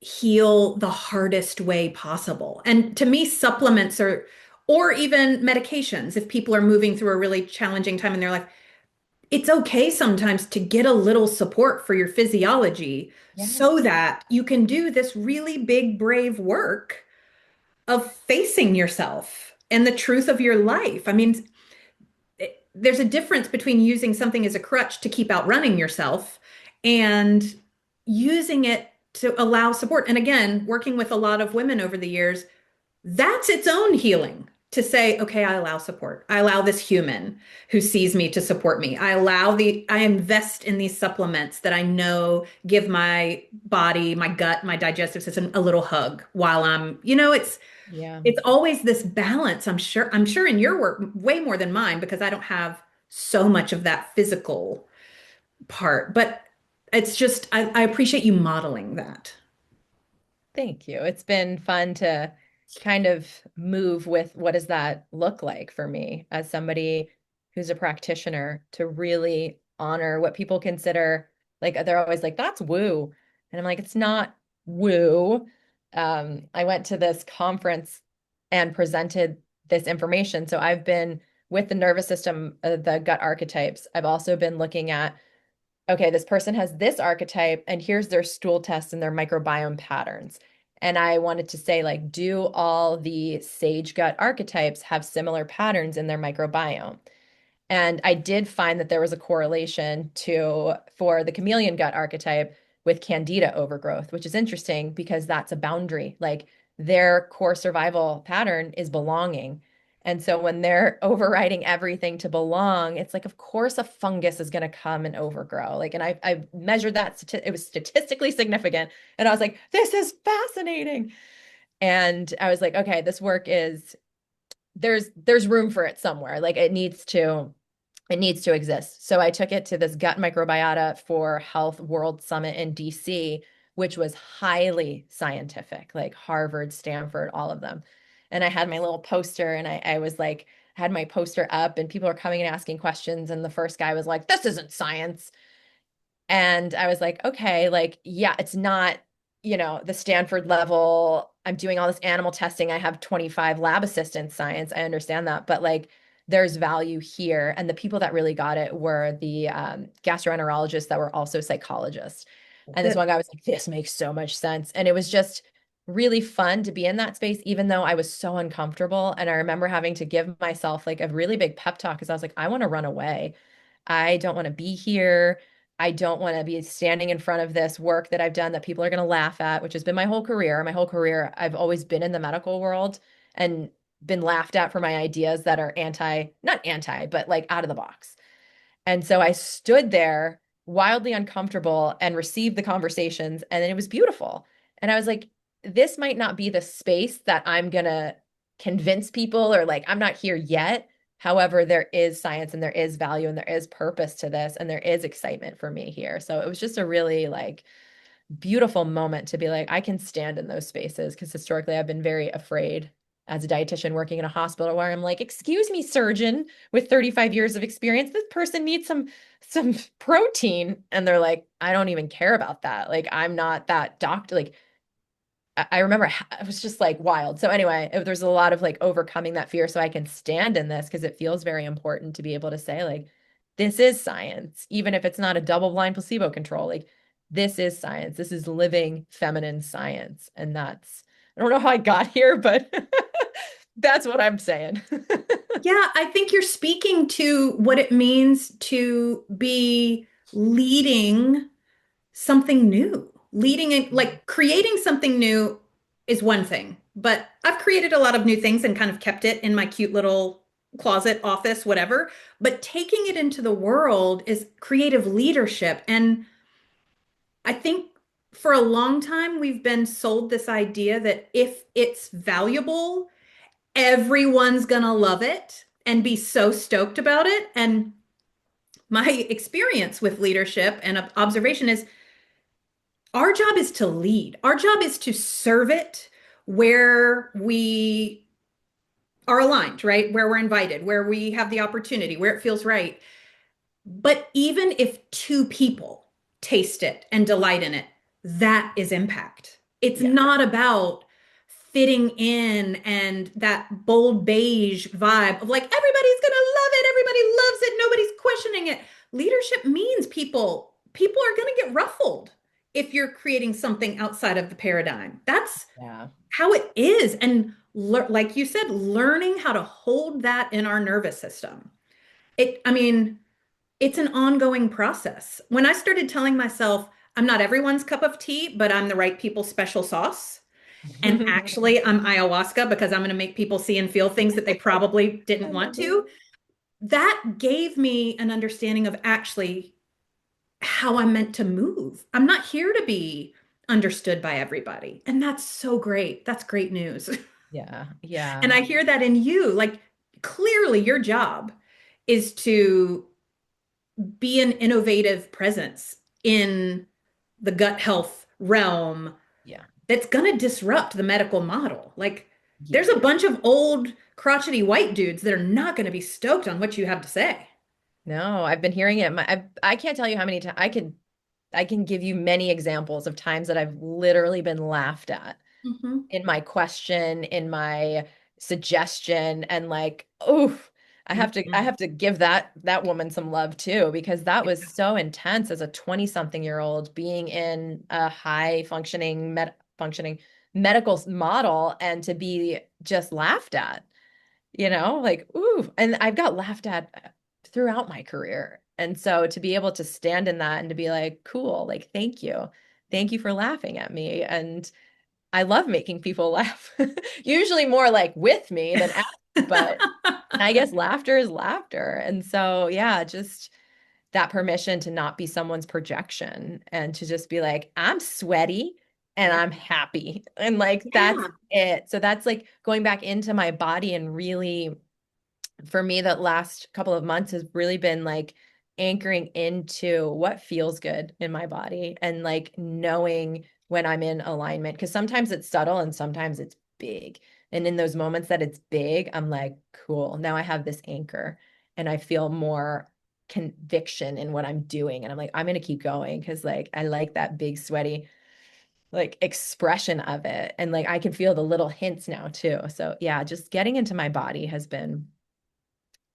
A: heal the hardest way possible. And to me, supplements are, or even medications, if people are moving through a really challenging time in their life, it's okay sometimes to get a little support for your physiology so
B: Yes.
A: that you can do this really big, brave work of facing yourself and the truth of your life. I mean, there's a difference between using something as a crutch to keep outrunning yourself and using it to allow support. And again, working with a lot of women over the years, that's its own healing to say, okay, I allow support. I allow this human who sees me to support me. I invest in these supplements that I know give my body, my gut, my digestive system a little hug while
B: Yeah.
A: it's always this balance. I'm sure in your work way more than mine because I don't have so much of that physical part, but it's just I appreciate you modeling that.
B: Thank you. It's been fun to kind of move with what does that look like for me as somebody who's a practitioner to really honor what people consider like they're always like, that's woo. And I'm like, it's not woo. I went to this conference and presented this information. So I've been with the nervous system, the gut archetypes. I've also been looking at okay, this person has this archetype, and here's their stool test and their microbiome patterns. And I wanted to say, like, do all the sage gut archetypes have similar patterns in their microbiome? And I did find that there was a correlation for the chameleon gut archetype with candida overgrowth, which is interesting because that's a boundary. Like their core survival pattern is belonging. And so when they're overriding everything to belong, it's like, of course, a fungus is going to come and overgrow. Like, and I measured that, it was statistically significant. And I was like, this is fascinating. And I was like, okay, this work is, there's room for it somewhere. Like it needs to exist. So I took it to this gut microbiota for health world summit in DC, which was highly scientific, like Harvard, Stanford, all of them. And I had my little poster and I was like, had my poster up and people were coming and asking questions. And the first guy was like, this isn't science. And I was like, okay, like, yeah, it's not, the Stanford level. I'm doing all this animal testing. I have 25 lab assistant science. I understand that. But like, there's value here. And the people that really got it were the gastroenterologists that were also psychologists. And this
A: Good.
B: one guy was like, this makes so much sense. And it was just really fun to be in that space, even though I was so uncomfortable. And I remember having to give myself like a really big pep talk because I was like, I want to run away. I don't want to be here. I don't want to be standing in front of this work that I've done that people are going to laugh at, which has been my whole career. My whole career, I've always been in the medical world and been laughed at for my ideas that are not anti, but like out of the box. And so I stood there wildly uncomfortable and received the conversations, and it was beautiful. And I was like, this might not be the space that I'm going to convince people, or like, I'm not here yet. However, there is science and there is value and there is purpose to this and there is excitement for me here. So it was just a really like beautiful moment to be like, I can stand in those spaces because historically I've been very afraid as a dietitian working in a hospital where I'm like, excuse me, surgeon with 35 years of experience, this person needs some protein. And they're like, I don't even care about that. Like, I'm not that doctor. Like, I remember it was just like wild. So anyway, there's a lot of like overcoming that fear so I can stand in this because it feels very important to be able to say like, this is science, even if it's not a double blind placebo control. Like this is science. This is living feminine science. And that's, I don't know how I got here, but that's what I'm saying.
A: Yeah, I think you're speaking to what it means to be leading something new. Leading it, like creating something new is one thing, but I've created a lot of new things and kind of kept it in my cute little closet, office, whatever. But taking it into the world is creative leadership. And I think for a long time, we've been sold this idea that if it's valuable, everyone's gonna love it and be so stoked about it. And my experience with leadership and observation is our job is to lead. Our job is to serve it where we are aligned, right? Where we're invited, where we have the opportunity, where it feels right. But even if two people taste it and delight in it, that is impact. It's
B: Yeah.
A: not about fitting in and that bold beige vibe of like, everybody's gonna love it, everybody loves it, nobody's questioning it. Leadership means people are gonna get ruffled if you're creating something outside of the paradigm. That's
B: Yeah.
A: how it is. And like you said, learning how to hold that in our nervous system. I mean, it's an ongoing process. When I started telling myself, I'm not everyone's cup of tea, but I'm the right people's special sauce. And actually, I'm ayahuasca because I'm going to make people see and feel things that they probably
B: I
A: didn't want
B: love it.
A: to. That gave me an understanding of actually how I'm meant to move. I'm not here to be understood by everybody. And that's so great. That's great news.
B: Yeah.
A: And
B: Yeah.
A: I hear that in you. Like, clearly, your job is to be an innovative presence in the gut health realm
B: Yeah.
A: that's going to disrupt the medical model. Like, there's
B: Yeah.
A: a bunch of old, crotchety white dudes that are not going to be stoked on what you have to say.
B: No, I've been hearing it. I can't tell you how many times I can give you many examples of times that I've literally been laughed at
A: Hmm.
B: in my question, in my suggestion, and like, oof, I
A: Hmm.
B: have to give that woman some love too, because that was so intense as a 20 something year old being in a high functioning medical model and to be just laughed at, like, ooh, and I've got laughed at throughout my career. And so to be able to stand in that and to be like, cool, like, thank you. Thank you for laughing at me. And I love making people laugh. Usually more like with me than at me, but I guess laughter is laughter. And so, yeah, just that permission to not be someone's projection and to just be like, I'm sweaty and
A: Yeah.
B: I'm happy. And like, that's
A: Yeah.
B: it. So that's like going back into my body and really, for me, that last couple of months has really been like anchoring into what feels good in my body and like knowing when I'm in alignment. Because sometimes it's subtle and sometimes it's big. And in those moments that it's big, I'm like, cool, now I have this anchor and I feel more conviction in what I'm doing. And I'm like, I'm going to keep going because like I like that big, sweaty, like expression of it. And like I can feel the little hints now too. So yeah, just getting into my body has been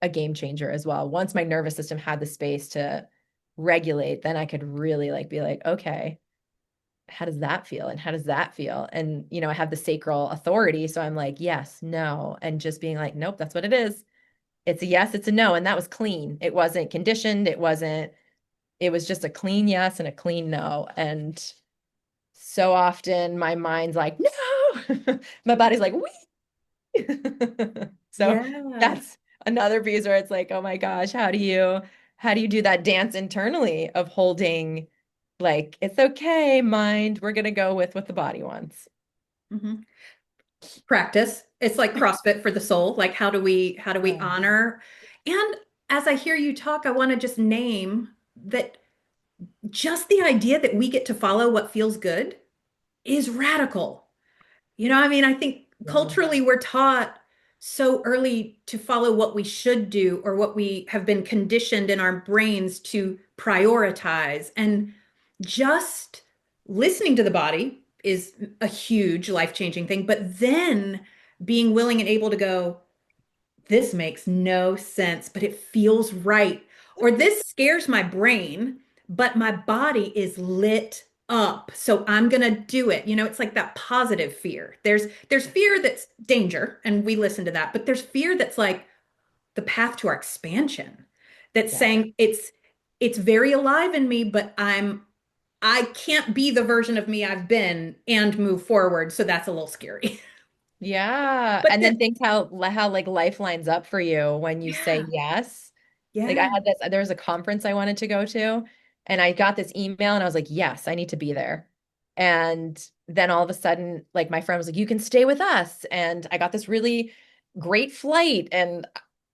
B: a game changer as well. Once my nervous system had the space to regulate, then I could really like be like, okay, how does that feel? And how does that feel? And, I have the sacral authority. So I'm like, yes, no. And just being like, nope, that's what it is. It's a yes, it's a no. And that was clean. It wasn't conditioned. It was just a clean yes and a clean no. And so often my mind's like, no. My body's like, so
A: Yeah.
B: that's another piece where it's like, oh my gosh, how do you do that dance internally of holding like it's okay, mind, we're gonna go with what the body wants.
A: Hmm. Practice. It's like CrossFit for the soul. Like, how do we
B: Yeah.
A: honor? And as I hear you talk, I want to just name that just the idea that we get to follow what feels good is radical. I mean, I think
B: Yeah.
A: culturally we're taught so early to follow what we should do or what we have been conditioned in our brains to prioritize. And just listening to the body is a huge life-changing thing. But then being willing and able to go, this makes no sense, but it feels right. Or this scares my brain, but my body is lit up, so I'm gonna do it. It's like that positive fear. There's fear that's danger, and we listen to that, but there's fear that's like the path to our expansion. That's
B: Yeah.
A: saying it's very alive in me, but I can't be the version of me I've been and move forward, so that's a little scary.
B: Yeah.
A: But
B: And
A: then
B: then think how like life lines up for you when you say
A: yeah,
B: yes. Like I
A: yeah.
B: had this, there was a conference I wanted to go to, and I got this email and I was like, yes, I need to be there. And then all of a sudden, like my friend was like, you can stay with us. And I got this really great flight. And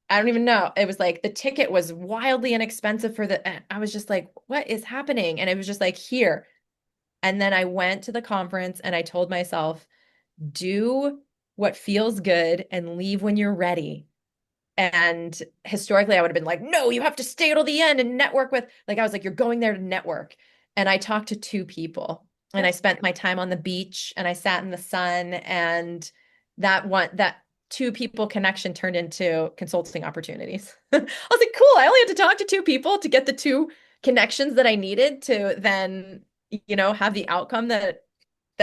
B: I don't even know. It was like the ticket was wildly inexpensive for the, and I was just like, what is happening? And it was just like, here. And then I went to the conference and I told myself, do what feels good and leave when you're ready. And historically, I would have been like, no, you have to stay till the end and network with, like, I was like, you're going there to network. And I talked to two people and I
A: Yep.
B: spent my time on the beach and I sat in the sun. And that two people connection turned into consulting opportunities. I was like, cool. I only had to talk to two people to get the two connections that I needed to then, have the outcome that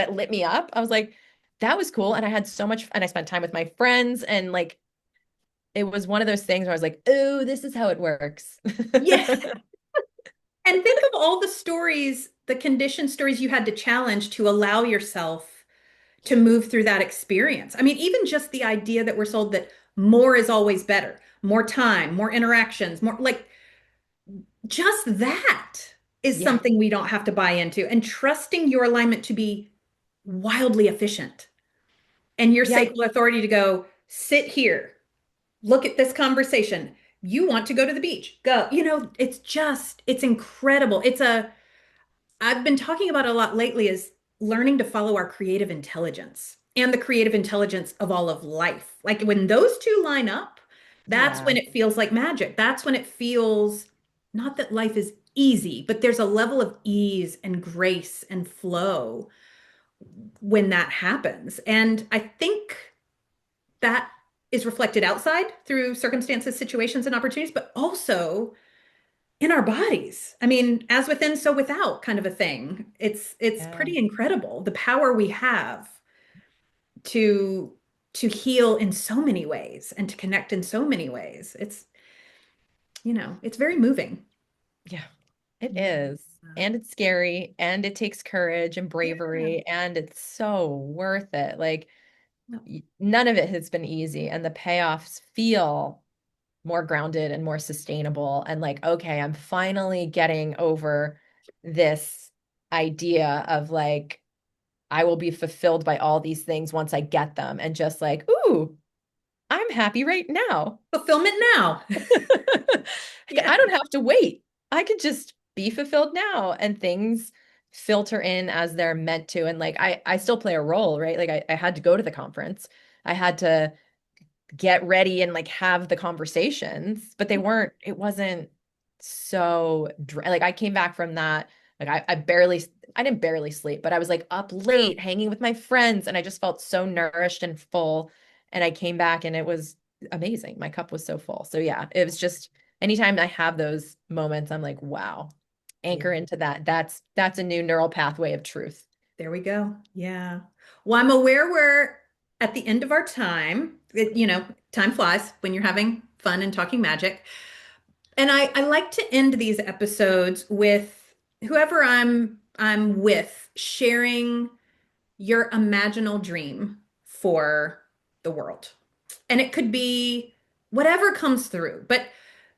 B: lit me up. I was like, that was cool. And I had so much, and I spent time with my friends and like, it was one of those things where I was like, oh, this is how it works.
A: Yeah. And think of all the stories, the conditioned stories you had to challenge to allow yourself to move through that experience. I mean, even just the idea that we're sold that more is always better, more time, more interactions, more like just that is
B: Yeah.
A: something we don't have to buy into. And trusting your alignment to be wildly efficient and your
B: Yeah.
A: sacral authority to go sit here, look at this conversation. You want to go to the beach, go. It's incredible. I've been talking about it a lot lately is learning to follow our creative intelligence and the creative intelligence of all of life. Like when those two line up, that's
B: Yeah.
A: when it feels like magic. That's when it feels not that life is easy, but there's a level of ease and grace and flow when that happens. And I think that is reflected outside through circumstances, situations, and opportunities, but also in our bodies. I mean, as within, so without kind of a thing. It's
B: Yeah.
A: pretty incredible the power we have to to heal in so many ways and to connect in so many ways. It's very moving.
B: Yeah. It
A: Yeah.
B: is. And it's scary and it takes courage and
A: Yeah.
B: bravery and it's so worth it. Like
A: No,
B: none of it has been easy and the payoffs feel more grounded and more sustainable and like, okay, I'm finally getting over this idea of like I will be fulfilled by all these things once I get them and just like, ooh, I'm happy right now.
A: fulfillment now.
B: Like,
A: Yeah.
B: I don't have to wait. I could just be fulfilled now and things filter in as they're meant to. And like I still play a role, right? Like I had to go to the conference. I had to get ready and like have the conversations, but it wasn't like I came back from that. Like I didn't barely sleep, but I was like up late hanging with my friends and I just felt so nourished and full. And I came back and it was amazing. My cup was so full. So yeah, it was just anytime I have those moments, I'm like, wow,
A: Yeah.
B: anchor into that. That's a new neural pathway of truth.
A: There we go. Yeah. Well, I'm aware we're at the end of our time. Time flies when you're having fun and talking magic. And I like to end these episodes with whoever I'm with sharing your imaginal dream for the world. And it could be whatever comes through. But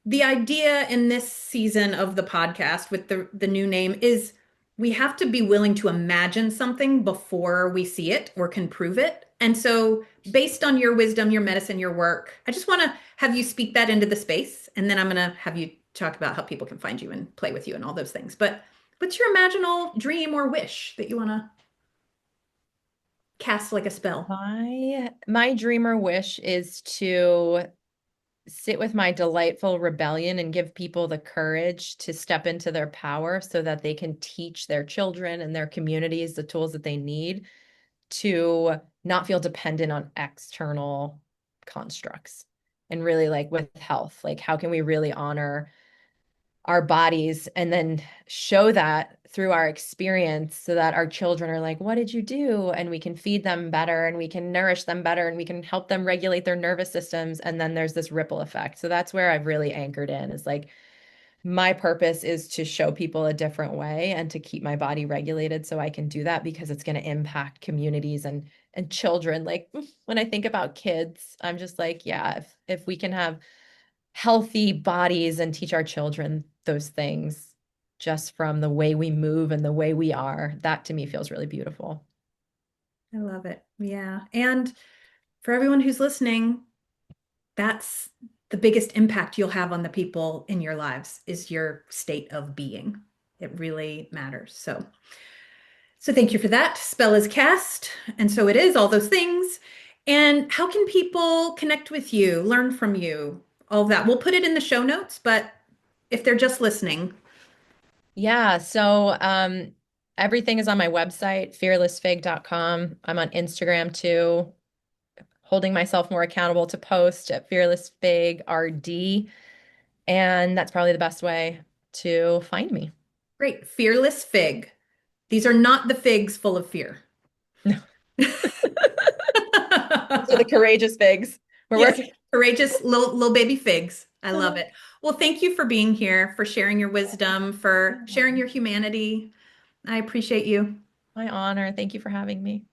A: the idea in this season of the podcast with the new name is we have to be willing to imagine something before we see it or can prove it. And so, based on your wisdom, your medicine, your work, I just want to have you speak that into the space. And then I'm going to have you talk about how people can find you and play with you and all those things. But what's your imaginal dream or wish that you want to cast like a spell?
B: My dreamer wish is to sit with my delightful rebellion and give people the courage to step into their power so that they can teach their children and their communities the tools that they need to not feel dependent on external constructs. And really like with health, like how can we really honor our bodies and then show that through our experience so that our children are like, what did you do? And we can feed them better and we can nourish them better and we can help them regulate their nervous systems. And then there's this ripple effect. So that's where I've really anchored in is like, my purpose is to show people a different way and to keep my body regulated so I can do that because it's going to impact communities and children. Like when I think about kids, I'm just like, yeah, if we can have healthy bodies and teach our children those things just from the way we move and the way we are, that to me feels really beautiful.
A: I love it. Yeah. And for everyone who's listening, that's the biggest impact you'll have on the people in your lives is your state of being. It really matters. So thank you for that. Spell is cast, and so it is, all those things. And how can people connect with you, learn from you, all of that? We'll put it in the show notes, but if they're just listening,
B: Yeah, so everything is on my website, fearlessfig.com. I'm on Instagram too, holding myself more accountable to post at fearlessfigrd, and that's probably the best way to find me.
A: great. Fearless fig. These are not the figs full of fear.
B: These are the courageous figs. We're
A: Yes,
B: working.
A: courageous little baby figs. I love it. Well, thank you for being here, for sharing your wisdom, for sharing your humanity. I appreciate you.
B: My honor. Thank you for having me.